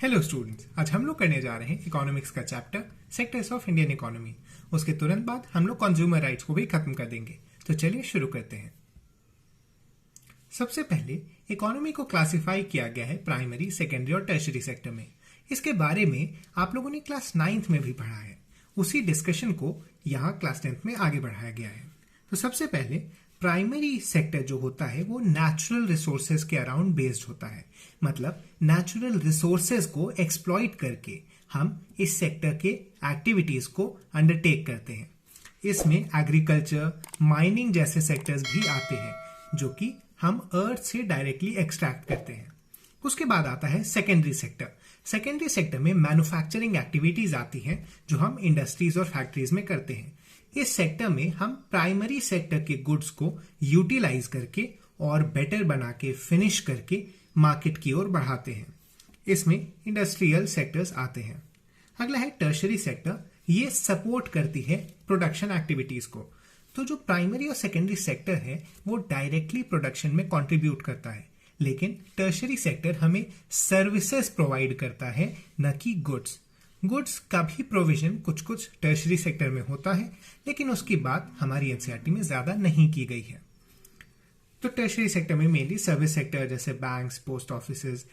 Hello students, आज हम लोग करने जा रहे हैं इकोनॉमिक्स का chapter sectors of Indian economy. उसके तुरंत बाद हम लोग कंज्यूमर राइट्स को भी खत्म कर देंगे। तो चलिए शुरू करते हैं। सबसे पहले इकोनॉमी को क्लासिफाई किया गया है प्राइमरी, सेकेंडरी और टर्शरी सेक्टर में। इसके बारे में आप लोगों ने क्लास 9th में भी पढ़ा है। उसी डिस्कशन को यहाँ क्लास 10th में आगे बढ़ाया गया है। तो सबसे पहले प्राइमरी सेक्टर जो होता है वो नेचुरल रिसोर्सेज के अराउंड बेस्ड होता है। मतलब नेचुरल रिसोर्सेज को एक्सप्लॉइट करके हम इस सेक्टर के एक्टिविटीज को अंडरटेक करते हैं। इसमें एग्रीकल्चर, माइनिंग जैसे सेक्टर्स भी आते हैं जो कि हम अर्थ से डायरेक्टली एक्सट्रैक्ट करते हैं। उसके बाद आता है सेकेंडरी सेक्टर। सेकेंडरी सेक्टर में मैन्युफैक्चरिंग एक्टिविटीज आती हैं जो हम इंडस्ट्रीज और फैक्ट्रीज में करते हैं। इस सेक्टर में हम प्राइमरी सेक्टर के गुड्स को यूटिलाइज करके और बेटर बना के फिनिश करके मार्केट की ओर बढ़ाते हैं। इसमें इंडस्ट्रियल सेक्टर्स आते हैं। अगला है टर्शरी सेक्टर। ये सपोर्ट करती है प्रोडक्शन एक्टिविटीज को। तो जो प्राइमरी और सेकेंडरी सेक्टर है वो डायरेक्टली प्रोडक्शन में कंट्रीब्यूट करता है, लेकिन टर्शरी सेक्टर हमें सर्विसेज प्रोवाइड करता है, न कि गुड्स। गुड्स का भी प्रोविजन कुछ कुछ टर्शरी सेक्टर में होता है, लेकिन उसकी बात हमारी एनसीईआरटी में ज्यादा नहीं की गई है। तो टर्शरी सेक्टर में मेनली सर्विस सेक्टर जैसे banks, post offices,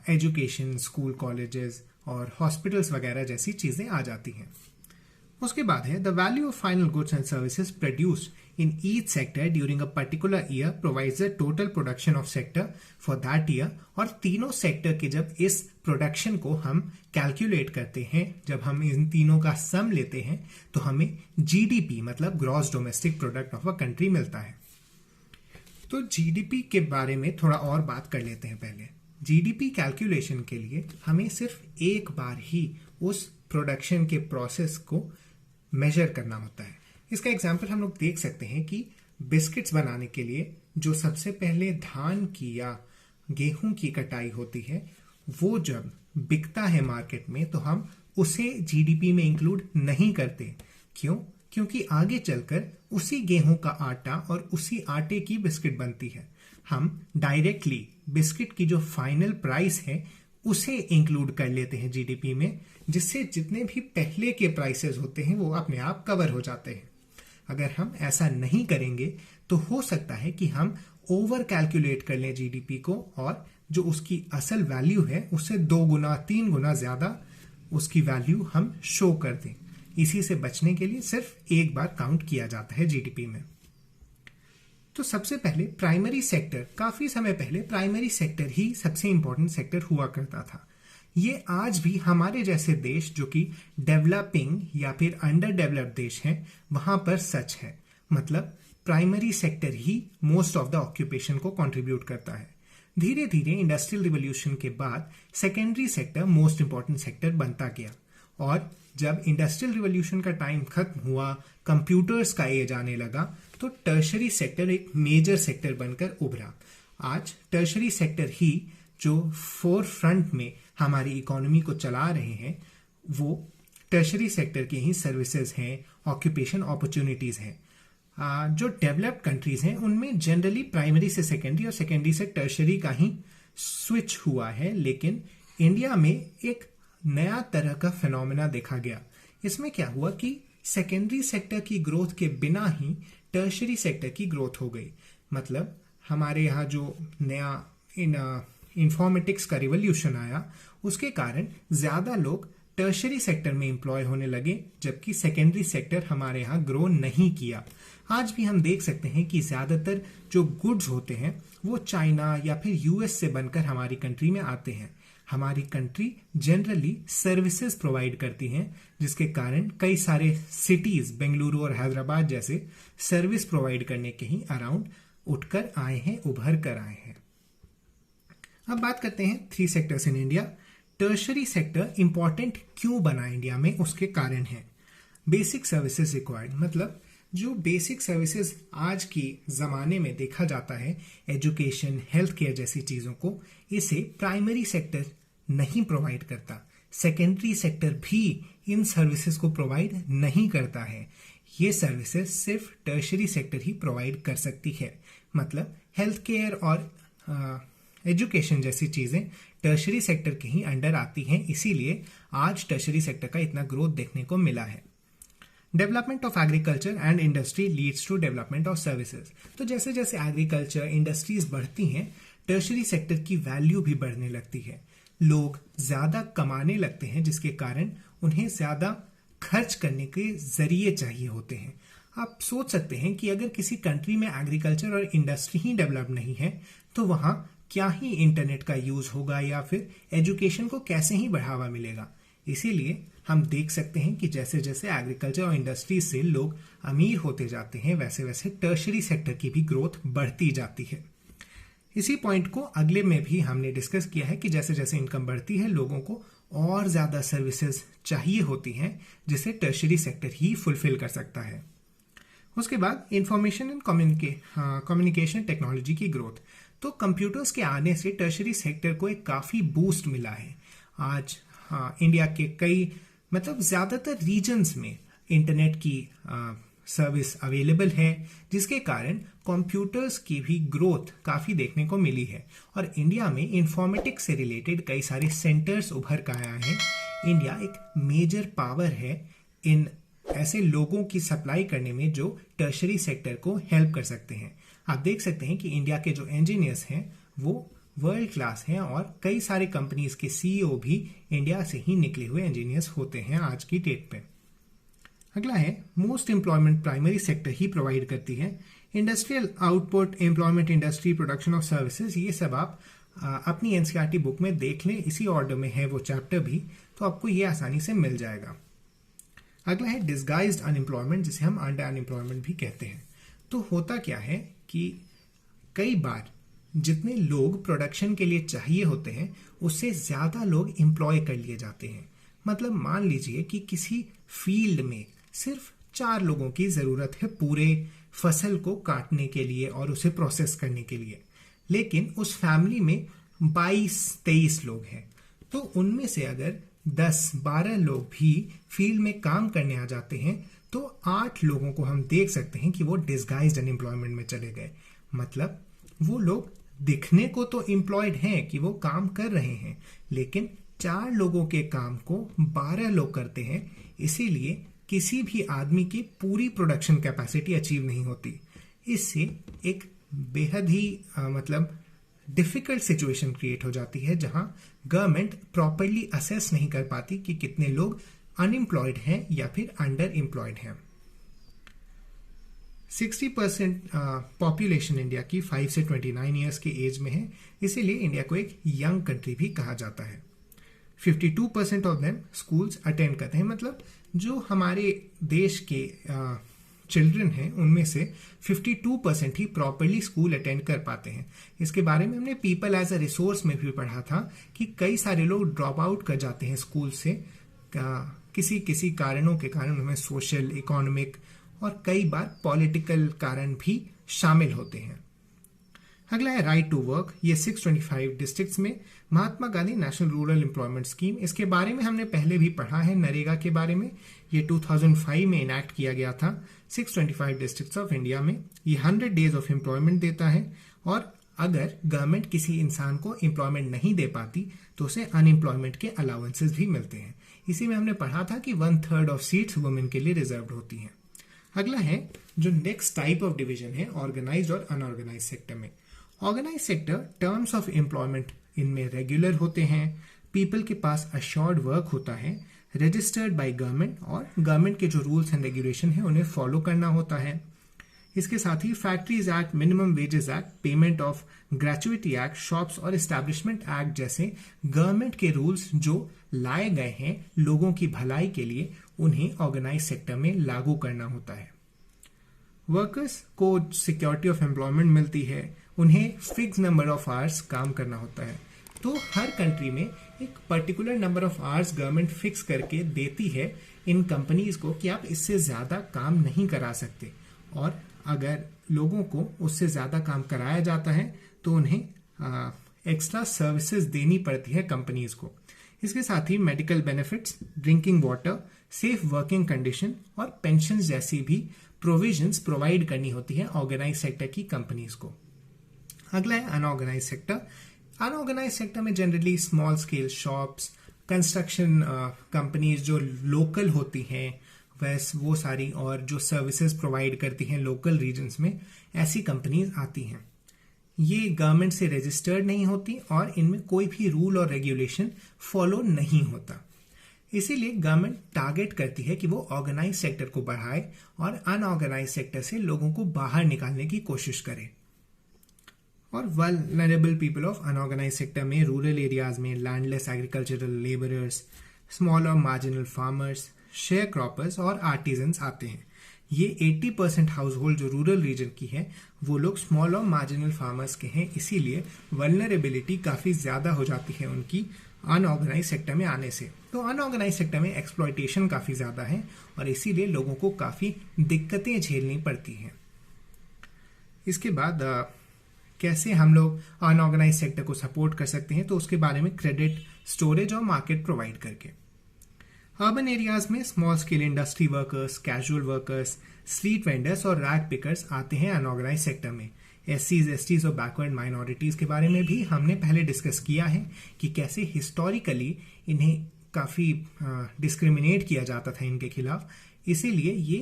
education, school, colleges और हॉस्पिटल्स वगैरह जैसी चीजें आ जाती हैं। उसके बाद है the value of final goods and services produced in each sector during a particular year provides the total production of sector for that year. और तीनों सेक्टर के जब इस प्रोडक्शन को हम कैलकुलेट करते हैं, जब हम इन तीनों का सम लेते हैं, तो हमें जीडीपी मतलब gross domestic product of a country मिलता है। तो जीडीपी के बारे में थोड़ा और बात कर लेते हैं। पहले जीडीपी कैलकुलेशन के लिए हमें सिर्फ एक बार ही उस प्रोडक्शन के प्रोसेस को मेजर करना होता है। इसका एग्जाम्पल हम लोग देख सकते हैं कि बिस्किट्स बनाने के लिए जो सबसे पहले धान की या गेहूं की कटाई होती है, वो जब बिकता है मार्केट में तो हम उसे जीडीपी में इंक्लूड नहीं करते। क्यों? क्योंकि आगे चलकर उसी गेहूं का आटा और उसी आटे की बिस्किट बनती है। हम डायरेक्टली बिस्किट की जो फाइनल प्राइस है उसे इंक्लूड कर लेते हैं जीडीपी में, जिससे जितने भी पहले के प्राइसेस होते हैं वो अपने आप कवर हो जाते हैं। अगर हम ऐसा नहीं करेंगे तो हो सकता है कि हम ओवर कैलकुलेट कर लें जीडीपी को और जो उसकी असल वैल्यू है उससे 2 गुना 3 गुना ज्यादा उसकी वैल्यू हम शो कर दें। इसी से बचने के लिए सिर्फ एक बार काउंट किया जाता है जीडीपी में। तो सबसे पहले प्राइमरी सेक्टर, काफी समय पहले प्राइमरी सेक्टर ही सबसे इंपॉर्टेंट सेक्टर हुआ करता था। ये आज भी हमारे जैसे देश जो कि डेवलपिंग या फिर अंडर डेवलप्ड देश हैं वहां पर सच है। मतलब primary sector he most of the occupation को कंट्रीब्यूट करता है। धीरे धीरे इंडस्ट्रियल रिवॉल्यूशन के बाद secondary sector most important sector बनता गया, और जब इंडस्ट्रियल रिवॉल्यूशन का टाइम खत्म हुआ, कंप्यूटर्स का एज आने लगा, तो टर्शरी सेक्टर एक मेजर सेक्टर बनकर उभरा। आज टर्शरी सेक्टर ही जो फोर फ्रंट में हमारी इकोनॉमी को चला रहे हैं, वो टर्शरी सेक्टर के ही सर्विसेज हैं, ऑक्यूपेशन अपॉर्चुनिटीज हैं। जो डेवलप्ड कंट्रीज हैं उनमें जनरली प्राइमरी से सेकेंडरी और सेकेंडरी से टर्शरी का ही स्विच हुआ है, लेकिन इंडिया में एक नया तरह का फिनोमेना देखा गया। इसमें क्या हुआ कि सेकेंडरी सेक्टर की ग्रोथ के बिना ही टर्शरी सेक्टर की ग्रोथ हो गई। मतलब हमारे यहाँ जो नया इंफॉर्मेटिक्स का रिवॉल्यूशन आया, उसके कारण ज्यादा लोग टर्शरी सेक्टर में एम्प्लॉय होने लगे, जबकि सेकेंडरी सेक्टर हमारे यहाँ ग्रो नहीं किया। आज भी हम देख सकते हैं कि ज्यादातर जो गुड्स होते हैं वो चाइना या फिर यूएस से बनकर हमारी कंट्री में आते हैं। हमारी कंट्री जनरली सर्विसेज प्रोवाइड करती हैं, जिसके कारण कई सारे सिटीज, बेंगलुरु और हैदराबाद जैसे सर्विस प्रोवाइड करने के ही अराउंड उठकर आए हैं, उभर कर आए हैं। अब बात करते हैं 3 sectors in India. Tertiary sector important क्यों बना इंडिया में, उसके कारण है बेसिक सर्विसेज रिक्वायर्ड। मतलब जो बेसिक सर्विसेज आज की जमाने में देखा जाता है, एजुकेशन, हेल्थ केयर जैसी चीजों को, इसे प्राइमरी सेक्टर नहीं प्रोवाइड करता। सेकेंडरी सेक्टर भी इन सर्विसेज को प्रोवाइड नहीं करता है। ये सर्विसेज सिर्फ टर्शरी सेक्टर ही प्रोवाइड कर सकती है। मतलब हेल्थ केयर और एजुकेशन जैसी चीजें टर्शरी सेक्टर के ही अंडर आती हैं, इसीलिए आज टर्शरी सेक्टर का इतना ग्रोथ देखने को मिला है। Development of agriculture and industry leads to development of services. तो जैसे जैसे एग्रीकल्चर इंडस्ट्रीज बढ़ती हैं, टर्शरी सेक्टर की वैल्यू भी बढ़ने लगती है। लोग ज्यादा कमाने लगते हैं, जिसके कारण उन्हें ज्यादा खर्च करने के जरिए चाहिए होते हैं। आप सोच सकते हैं कि अगर किसी कंट्री में एग्रीकल्चर और इंडस्ट्री ही डेवलप नहीं है तो वहां क्या ही इंटरनेट का यूज होगा या फिर एजुकेशन को कैसे ही बढ़ावा मिलेगा। इसीलिए हम देख सकते हैं कि जैसे जैसे एग्रीकल्चर और इंडस्ट्री से लोग अमीर होते जाते हैं, वैसे वैसे टर्शरी सेक्टर की भी ग्रोथ बढ़ती जाती है। इसी पॉइंट को अगले में भी हमने डिस्कस किया है कि जैसे जैसे इनकम बढ़ती है, लोगों को और ज्यादा सर्विसेज चाहिए होती हैं, जिसे टर्शरी सेक्टर ही फुलफिल कर सकता है। उसके बाद इंफॉर्मेशन एंड कम्युनिकेशन टेक्नोलॉजी की ग्रोथ। तो कंप्यूटर्स के आने से टर्शरी सेक्टर को एक काफी बूस्ट मिला है। आज इंडिया के कई ज्यादातर रीजन्स में इंटरनेट की सर्विस अवेलेबल है, जिसके कारण कंप्यूटर्स की भी ग्रोथ काफी देखने को मिली है। और इंडिया में इंफॉर्मेटिक्स से रिलेटेड कई सारे सेंटर्स उभर कर आए हैं। इंडिया एक मेजर पावर है इन ऐसे लोगों की सप्लाई करने में जो टर्शरी सेक्टर को हेल्प कर सकते हैं। आप देख सकते हैं कि इंडिया के जो इंजीनियर्स हैं वो वर्ल्ड क्लास हैं और कई सारे कंपनीज के सीईओ भी इंडिया से ही निकले हुए इंजीनियर्स होते हैं आज की डेट पे। अगला है मोस्ट एम्प्लॉयमेंट प्राइमरी सेक्टर ही प्रोवाइड करती है। Industrial output, employment, industry, production of services, ये सब आप अपनी एनसीईआरटी बुक में देख लें। इसी ऑर्डर में है वो चैप्टर भी, तो आपको ये आसानी से मिल जाएगा। अगला है डिस्गाइज्ड अनएम्प्लॉयमेंट, जिसे हम अंडर अनएम्प्लॉयमेंट भी कहते हैं। तो होता क्या है कि कई बार जितने लोग प्रोडक्शन के लिए चाहिए होते हैं, उससे ज्यादा लोग एम्प्लॉय कर लिए जाते हैं। मतलब मान लीजिए कि किसी फील्ड में सिर्फ 4 लोगों की जरूरत है पूरे फसल को काटने के लिए और उसे प्रोसेस करने के लिए, लेकिन उस फैमिली में 22-23 लोग हैं। तो उनमें से अगर 10-12 लोग भी फील्ड में काम करने आ जाते हैं, तो 8 लोगों को हम देख सकते हैं कि वो डिस्गाइज्ड अनएम्प्लॉयमेंट में चले गए। मतलब वो लोग दिखने को तो एम्प्लॉयड हैं कि वो काम कर रहे हैं, लेकिन 4 लोगों के काम को 12 लोग करते हैं। इसीलिए किसी भी आदमी की पूरी प्रोडक्शन कैपेसिटी अचीव नहीं होती। इससे एक बेहद ही डिफिकल्ट सिचुएशन क्रिएट हो जाती है, जहां गवर्नमेंट प्रॉपरली असेस नहीं कर पाती कि कितने लोग अनएम्प्लॉयड हैं या फिर अंडर एम्प्लॉयड हैं। 60% पॉपुलेशन इंडिया की 5 से 29 ईयर्स के एज में है, इसीलिए इंडिया को एक यंग कंट्री भी कहा जाता है। 52% ऑफ देम स्कूल्स अटेंड करते हैं। मतलब जो हमारे देश के चिल्ड्रन हैं, उनमें से 52% ही प्रॉपरली स्कूल अटेंड कर पाते हैं। इसके बारे में हमने पीपल एज अ रिसोर्स में भी पढ़ा था कि कई सारे लोग ड्रॉप आउट कर जाते हैं स्कूल से, किसी किसी कारणों के कारण। उनमें सोशल, इकोनॉमिक और कई बार पॉलिटिकल कारण भी शामिल होते हैं। अगला है राइट टू वर्क। ये 625 डिस्ट्रिक्ट्स में Mahatma Gandhi national rural employment scheme, इसके बारे में हमने पहले भी पढ़ा है। नरेगा के बारे में ये 2005 में इनैक्ट किया गया था 625 डिस्ट्रिक्ट्स ऑफ इंडिया में। ये 100 डेज ऑफ एम्प्लॉयमेंट देता है, और अगर गवर्नमेंट किसी इंसान को एम्प्लॉयमेंट नहीं दे पाती तो उसे अनएम्प्लॉयमेंट के अलाउंसेस भी मिलते हैं। इसी में हमने पढ़ा था कि 1/3 ऑफ सीट्स वुमेन के लिए रिजर्व होती हैं। अगला है जो नेक्स्ट टाइप ऑफ डिवीजन है ऑर्गेनाइज्ड और अनऑर्गेनाइज्ड सेक्टर में। Organised sector terms of employment इनमें रेगुलर होते हैं, पीपल के पास अश्योर्ड वर्क होता है, रजिस्टर्ड बाय गवर्नमेंट, और गवर्नमेंट के जो रूल्स एंड रेगुलेशन है उन्हें फॉलो करना होता है। इसके साथ ही factories act, minimum wages act, payment of gratuity act, shops और एस्टैब्लिशमेंट एक्ट जैसे गवर्नमेंट के रूल्स जो लाए गए हैं लोगों की भलाई के लिए, उन्हें ऑर्गेनाइज्ड सेक्टर में लागू करना होता है। वर्कर्स को सिक्योरिटी ऑफ एम्प्लॉयमेंट मिलती है, उन्हें फिक्स नंबर ऑफ आवर्स काम करना होता है। तो हर कंट्री में एक particular number of hours government fix करके देती है इन कंपनीज को कि आप इससे ज्यादा काम नहीं करा सकते, और अगर लोगों को उससे ज्यादा काम कराया जाता है तो उन्हें एक्स्ट्रा सर्विसेज देनी पड़ती है कंपनीज को। इसके साथ ही medical benefits, drinking water, safe working condition और पेंशन जैसी भी प्रोविजंस प्रोवाइड करनी होती है ऑर्गेनाइज सेक्टर की कंपनीज को। अगला है अनऑर्गेनाइज सेक्टर। अनऑर्गेनाइज सेक्टर में generally small scale shops, construction companies जो लोकल होती हैं वैसे वो सारी, और जो सर्विसेज प्रोवाइड करती हैं लोकल रीजन्स में, ऐसी कंपनीज आती हैं। ये गवर्नमेंट से रजिस्टर्ड नहीं होती और इनमें कोई भी रूल और रेगुलेशन फॉलो नहीं होता। इसीलिए गवर्नमेंट टारगेट करती है कि वो ऑर्गेनाइज सेक्टर को बढ़ाए और अनऑर्गेनाइज सेक्टर से लोगों को बाहर निकालने की कोशिश करे। और vulnerable people of unorganise sector में रूरल एरियाज में लैंडलेस एग्रीकल्चरल लेबरर्स, स्मॉल और मार्जिनल फार्मर्स, शेयर क्रॉपर्स और आर्टिजन्स आते हैं। ये 80% हाउस होल्ड जो रूरल रीजन की है वो लोग स्मॉल और मार्जिनल फार्मर्स के हैं, इसीलिए वल्नरेबिलिटी काफ़ी ज़्यादा हो जाती है उनकी अनऑर्गेनाइज सेक्टर में आने से। तो अनऑर्गेनाइज सेक्टर में एक्सप्लॉयटेशन काफ़ी ज़्यादा है और इसीलिए लोगों को काफ़ी दिक्कतें झेलनी पड़ती हैं। इसके बाद कैसे हम लोग अनऑर्गेनाइज सेक्टर को सपोर्ट कर सकते हैं, तो उसके बारे में क्रेडिट, स्टोरेज और मार्केट प्रोवाइड करके। अर्बन एरियाज में small scale industry workers, casual workers, street vendors और रैग पिकर्स आते हैं अनऑर्गेनाइज सेक्टर में। एससीज, एसटीज और बैकवर्ड माइनॉरिटीज के बारे में भी हमने पहले डिस्कस किया है कि कैसे हिस्टोरिकली इन्हें काफ़ी डिस्क्रिमिनेट किया जाता था इनके खिलाफ, इसीलिए ये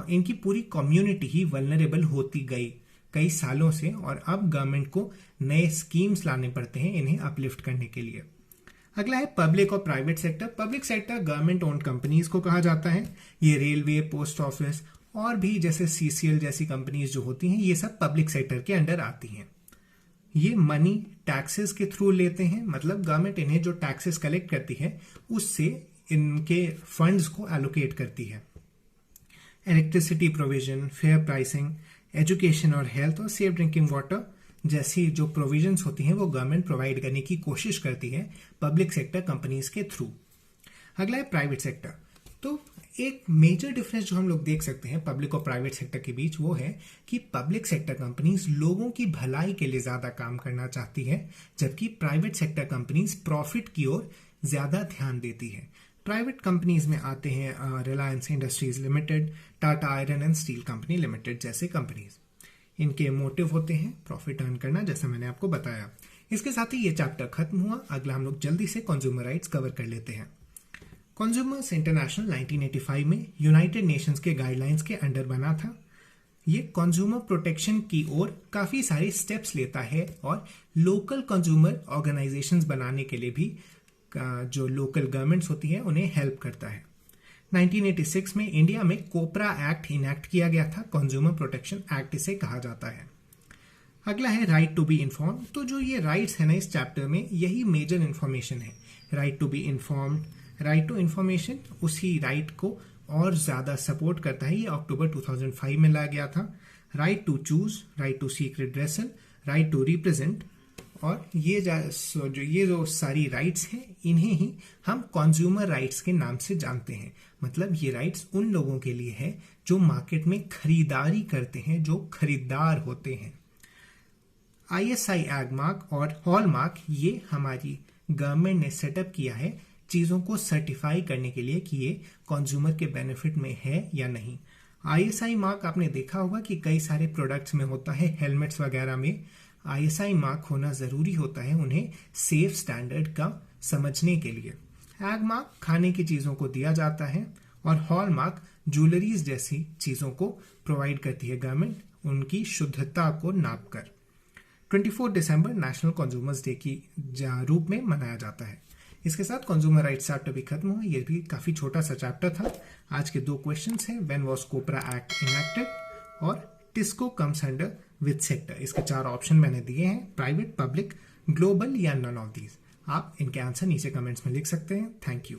इनकी पूरी कम्युनिटी ही वल्नरेबल होती गई कई सालों से, और अब गवर्नमेंट को नए स्कीम्स लाने पड़ते हैं इन्हें अपलिफ्ट करने के लिए। अगला है पब्लिक और private sector. Public sector government owned companies को कहा जाता है। ये रेलवे, पोस्ट ऑफिस और भी जैसे सीसीएल जैसी कंपनीज जो होती हैं ये सब पब्लिक सेक्टर के अंडर आती हैं। ये मनी टैक्सेस के थ्रू लेते हैं, मतलब गवर्नमेंट इन्हें जो टैक्सेस कलेक्ट करती है उससे इनके फंड्स को एलोकेट करती है। Electricity provision, fair pricing, education और हेल्थ और सेफ ड्रिंकिंग वाटर जैसी जो प्रोविजंस होती हैं वो गवर्नमेंट प्रोवाइड करने की कोशिश करती है पब्लिक सेक्टर कंपनीज के थ्रू। अगला है प्राइवेट सेक्टर। तो एक मेजर डिफरेंस जो हम लोग देख सकते हैं पब्लिक और प्राइवेट सेक्टर के बीच वो है कि पब्लिक सेक्टर कंपनीज लोगों की भलाई के लिए ज्यादा काम करना चाहती है, जबकि प्राइवेट सेक्टर कंपनीज प्रॉफिट की ओर ज्यादा ध्यान देती है। प्राइवेट कंपनीज में आते हैं Reliance industries limited, Tata iron and steel company limited जैसे कंपनीज। इनके मोटिव होते हैं प्रॉफिट अर्न करना, जैसा मैंने आपको बताया। इसके साथ ही ये चैप्टर खत्म हुआ। अगला हम लोग जल्दी से कंज्यूमर राइट्स कवर कर लेते हैं। कंज्यूमर्स इंटरनेशनल 1985 में यूनाइटेड नेशंस के गाइडलाइंस के अंडर बना था। ये कंज्यूमर प्रोटेक्शन की ओर काफी सारे स्टेप्स लेता है और लोकल कंज्यूमर ऑर्गेनाइजेशंस बनाने के लिए भी जो लोकल गवर्नमेंट्स होती है उन्हें हेल्प करता है। 1986 में इंडिया में कोपरा एक्ट इनैक्ट किया गया था, कंज्यूमर प्रोटेक्शन एक्ट इसे कहा जाता है। अगला है राइट टू बी इन्फॉर्म्ड। तो जो ये राइट्स है ना इस चैप्टर में, यही मेजर इन्फॉर्मेशन है। Right to be informed, right to information उसी राइट को और ज्यादा सपोर्ट करता है। ये अक्टूबर 2005 में लाया गया था। Right to choose, right to seek redressal, right to represent, और ये जो सारी राइट्स हैं इन्हें ही हम कंज्यूमर राइट्स के नाम से जानते हैं। मतलब ये राइट्स उन लोगों के लिए है जो मार्केट में खरीदारी करते हैं, जो खरीदार होते हैं। ISI एग मार्क और हॉलमार्क ये हमारी गवर्नमेंट ने सेटअप किया है चीजों को सर्टिफाई करने के लिए कि ये कंज्यूमर के बेनिफिट में है या नहीं। ISI मार्क आपने देखा होगा कि कई सारे प्रोडक्ट्स में होता है, हेलमेट्स वगैरह में ISI मार्क होना जरूरी होता है उन्हें सेफ स्टैंडर्ड का समझने के लिए। एग मार्क खाने की चीजों को दिया जाता है और हॉल मार्क ज्वेलरीज जैसी चीजों को प्रोवाइड करती है गवर्नमेंट उनकी शुद्धता को नाप कर। 24 दिसंबर नेशनल कंज्यूमर्स डे की रूप में मनाया जाता है। इसके साथ कंज्यूमर राइट्स चैप्टर भी खत्म हुआ। ये भी काफी छोटा सा चैप्टर था। आज के 2 क्वेश्चंस हैं, when was COPRA act enacted और TISCO comes under which sector. इसके 4 ऑप्शन मैंने दिए हैं, प्राइवेट, पब्लिक, ग्लोबल या नन ऑफ दीज। आप इनके आंसर नीचे कमेंट्स में लिख सकते हैं। Thank you.